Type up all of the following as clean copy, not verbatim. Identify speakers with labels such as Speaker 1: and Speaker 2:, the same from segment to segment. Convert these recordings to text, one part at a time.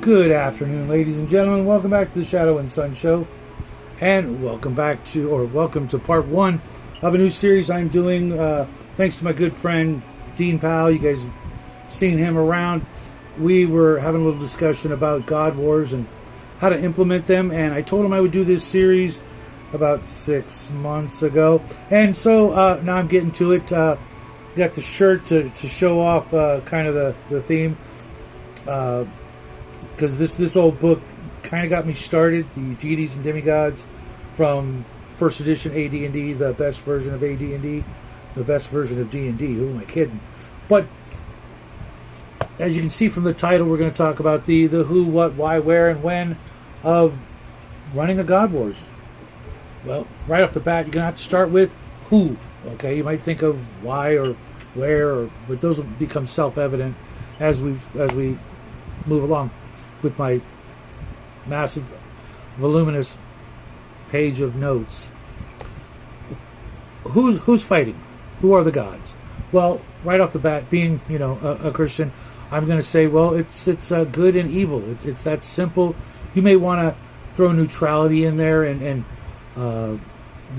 Speaker 1: Good afternoon, ladies and gentlemen. Welcome back to the Shadow and Sun Show. And welcome to part one of a new series I'm doing. Thanks to my good friend, Dean Powell. You guys have seen him around. We were having a little discussion about God Wars and how to implement them. And I told him I would do this series about 6 months ago. And so now I'm getting to it. Got the shirt to show off kind of the theme. Because this old book kind of got me started, the deities and demigods from first edition AD&D, the best version of AD&D, the best version of D&D. Who am I kidding? But as you can see from the title, we're going to talk about the who, what, why, where, and when of running a God Wars. Well, right off the bat, you're going to have to start with who. Okay, you might think of why or where, but those will become self-evident as we move along with my massive, voluminous page of notes. Who's fighting? Who are the gods? Well, right off the bat, being a Christian, I'm going to say, well, it's good and evil. It's that simple. You may want to throw neutrality in there and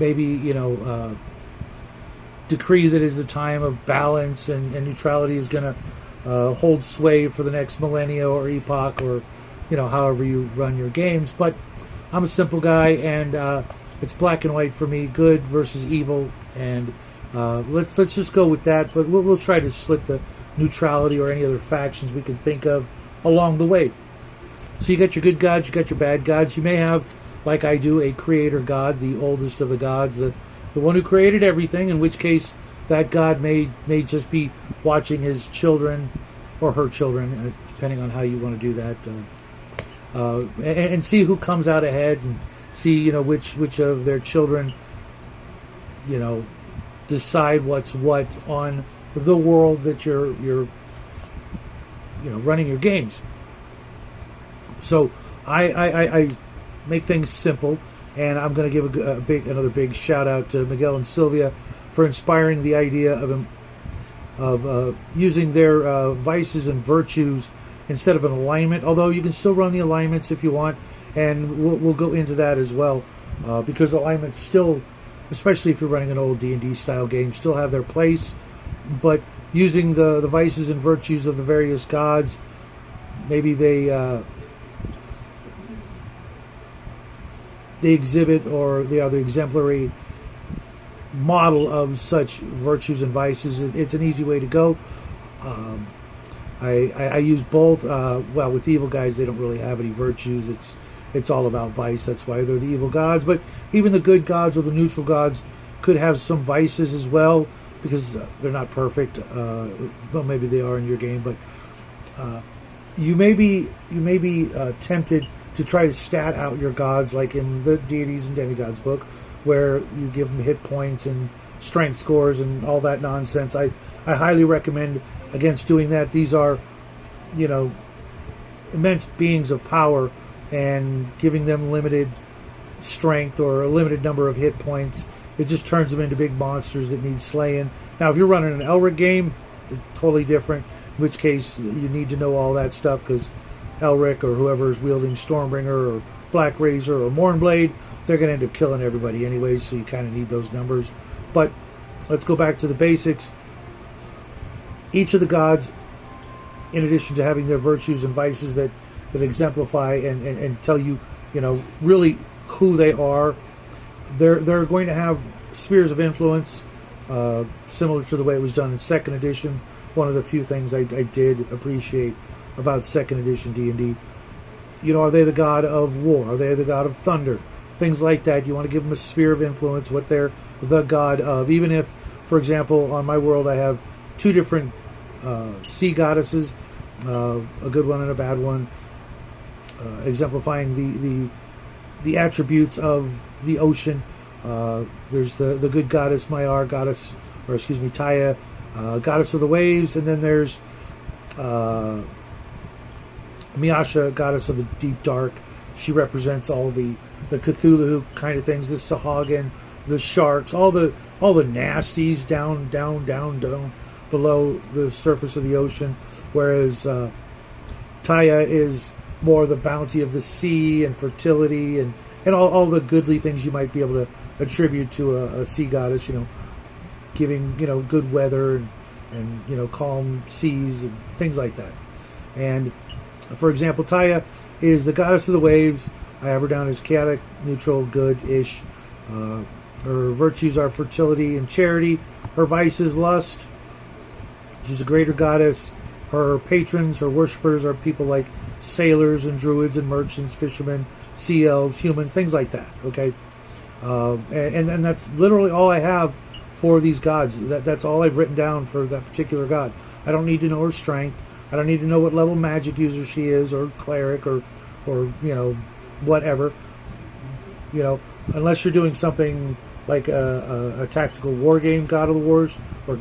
Speaker 1: maybe decree that is the time of balance and neutrality is going to hold sway for the next millennia or epoch, or however you run your games. But I'm a simple guy, and it's black and white for me, good versus evil, and let's just go with that. But we'll try to split the neutrality or any other factions we can think of along the way. So you got your good gods, you got your bad gods. You may have, like I do, a creator god, the oldest of the gods, the one who created everything, in which case that god may just be watching his children or her children, depending on how you want to do that, and see who comes out ahead, and see which of their children decide what's what on the world that you're running your games. So I make things simple, and I'm going to give another big shout out to Miguel and Sylvia for inspiring the idea of using their vices and virtues instead of an alignment. Although you can still run the alignments if you want, and we'll go into that as well, because alignments still, especially if you're running an old D&D style game, still have their place. But using the vices and virtues of the various gods, maybe they exhibit, or they are the exemplary model of such virtues and vices. It's an easy way to go. I use both. Well, with the evil guys, they don't really have any virtues. It's all about vice. That's why they're the evil gods. But even the good gods or the neutral gods could have some vices as well, because they're not perfect. Well, maybe they are in your game, but you may be tempted to try to stat out your gods, like in the Deities and Demigods book, where you give them hit points and strength scores and all that nonsense. I highly recommend against doing that. These are, immense beings of power, and giving them limited strength or a limited number of hit points, it just turns them into big monsters that need slaying. Now, if you're running an Elric game, it's totally different, in which case you need to know all that stuff, because Elric or whoever is wielding Stormbringer or Black Razor or Mournblade, they're going to end up killing everybody anyway, so you kind of need those numbers. But let's go back to the basics. Each of the gods, in addition to having their virtues and vices that exemplify and tell you, really who they are, they're going to have spheres of influence, similar to the way it was done in 2nd edition. One of the few things I did appreciate about 2nd edition D&D. Are they the god of war? Are they the god of thunder? Things like that. You want to give them a sphere of influence, what they're the god of. Even if, for example, on my world I have 2 different sea goddesses, a good one and a bad one, exemplifying the attributes of the ocean. There's the good goddess Taya, goddess of the waves, and then there's Miasha, goddess of the deep dark. She represents all the Cthulhu kind of things, the Sahagin, the sharks, all the nasties down below the surface of the ocean. Whereas Taya is more the bounty of the sea and fertility and all the goodly things you might be able to attribute to a sea goddess, giving, good weather and calm seas and things like that. And for example, Taya is the goddess of the waves. I have her down as chaotic, neutral, good-ish. Her virtues are fertility and charity. Her vice is lust. She's a greater goddess. Her patrons, her worshippers are people like sailors and druids and merchants, fishermen, sea elves, humans, things like that. Okay, and that's literally all I have for these gods. That's all I've written down for that particular god. I don't need to know her strength. I don't need to know what level magic user she is, or cleric, or whatever. Unless you're doing something like a tactical war game, God of the Wars, or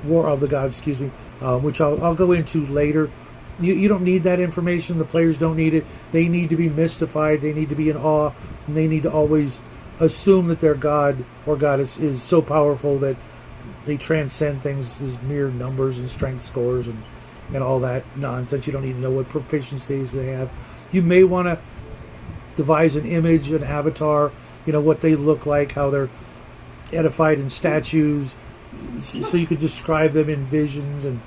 Speaker 1: War of the Gods, excuse me, which I'll go into later. You don't need that information. The players don't need it. They need to be mystified. They need to be in awe. And they need to always assume that their god or goddess is so powerful that they transcend things as mere numbers and strength scores and all that nonsense. You don't need to know what proficiencies they have. You may want to devise an image, an avatar, what they look like, how they're edified in statues, so you could describe them in visions and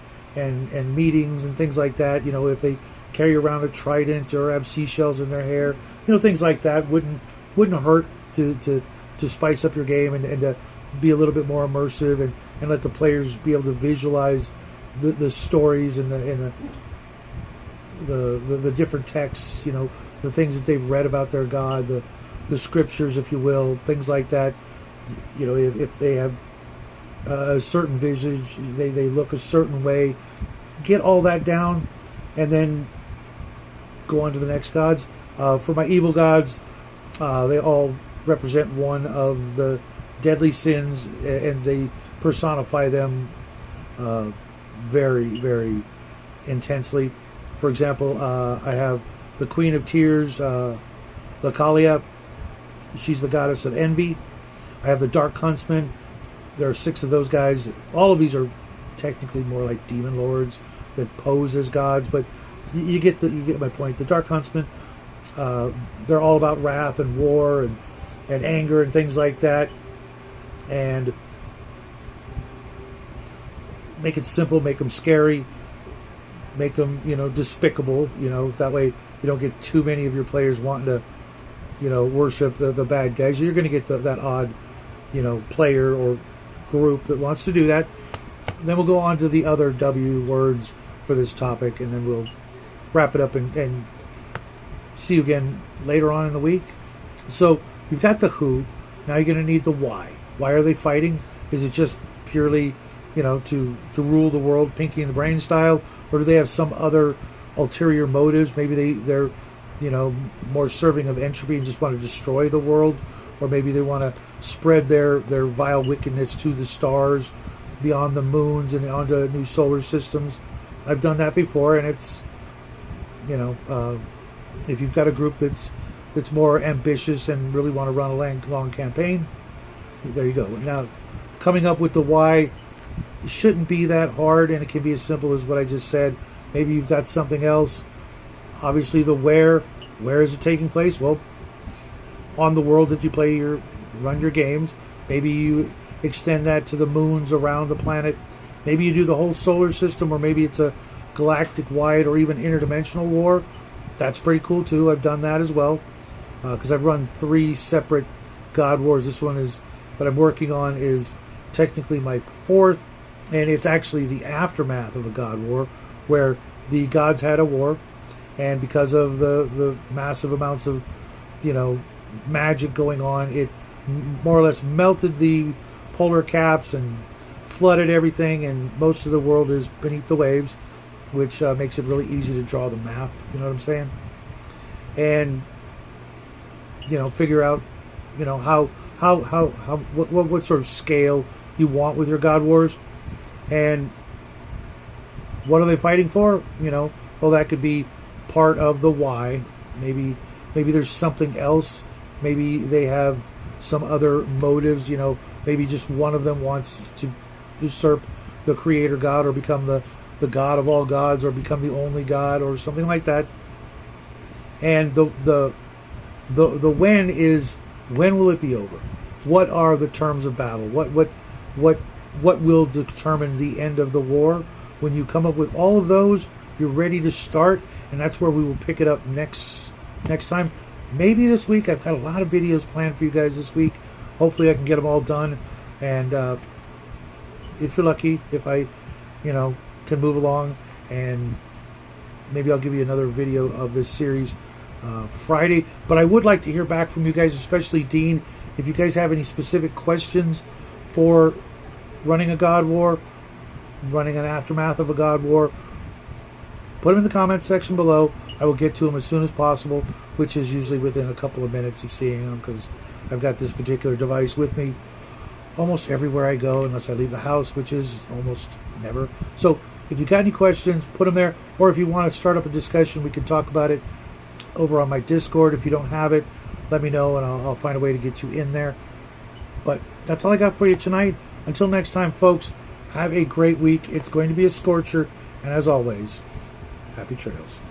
Speaker 1: meetings and things like that. If they carry around a trident or have seashells in their hair, things like that wouldn't hurt to spice up your game and to be a little bit more immersive and let the players be able to visualize the stories and the different texts, the things that they've read about their god, the scriptures, if you will, things like that. If they have a certain visage, they look a certain way. Get all that down, and then go on to the next gods. For my evil gods, they all represent one of the deadly sins, and they personify them very, very intensely. For example, I have the Queen of Tears, Lacalia. She's the goddess of envy. I have the Dark Huntsman. There are 6 of those guys. All of these are technically more like demon lords that pose as gods, but you get my point. The Dark Huntsman, they're all about wrath and war and anger and things like that. And make it simple, make them scary, make them despicable. That way you don't get too many of your players wanting to worship the bad guys. You're going to get that odd player or group that wants to do that. Then we'll go on to the other W words for this topic, and then we'll wrap it up and see you again later on in the week. So you've got the who. Now you're going to need the why. Why are they fighting? Is it just purely to rule the world, Pinky and the Brain style, or do they have some other ulterior motives? Maybe they're more serving of entropy and just want to destroy the world, or maybe they want to spread their vile wickedness to the stars, beyond the moons and onto new solar systems. I've done that before, and it's if you've got a group that's more ambitious and really want to run a long campaign, there you go. Now, coming up with the why shouldn't be that hard, and it can be as simple as what I just said. Maybe you've got something else. Obviously, the where is it taking place? Well, on the world that you run your games. Maybe you extend that to the moons around the planet. Maybe you do the whole solar system, or maybe it's a galactic-wide or even interdimensional war. That's pretty cool too. I've done that as well, because I've run 3 separate God Wars. This one is what I'm working on is technically my 4th, and it's actually the aftermath of a God War, where the gods had a war, and because of the massive amounts of magic going on, it more or less melted the polar caps and flooded everything, and most of the world is beneath the waves, which makes it really easy to draw the map. You know what I'm saying? And figure out what sort of scale you want with your God Wars, and what are they fighting for? Well, that could be part of the why. Maybe there's something else. Maybe they have some other motives. Maybe just one of them wants to usurp the creator god or become the the God of all gods or become the only God or something like that. And the when is, when will it be over? What are the terms of battle? What will determine the end of the war? When you come up with all of those, you're ready to start, and that's where we will pick it up next time. Maybe this week. I've got a lot of videos planned for you guys this week. Hopefully I can get them all done, and if you're lucky, if I can move along, and maybe I'll give you another video of this series Friday. But I would like to hear back from you guys, especially Dean, if you guys have any specific questions for running a God War, running an aftermath of a God War. Put them in the comments section below. I will get to them as soon as possible, which is usually within a couple of minutes of seeing them, because I've got this particular device with me almost everywhere I go, unless I leave the house, which is almost never. So if you got any questions, put them there. Or if you want to start up a discussion, we can talk about it over on my Discord. If you don't have it, let me know, and I'll find a way to get you in there. But that's all I got for you tonight. Until next time, folks, have a great week. It's going to be a scorcher, and as always, happy trails.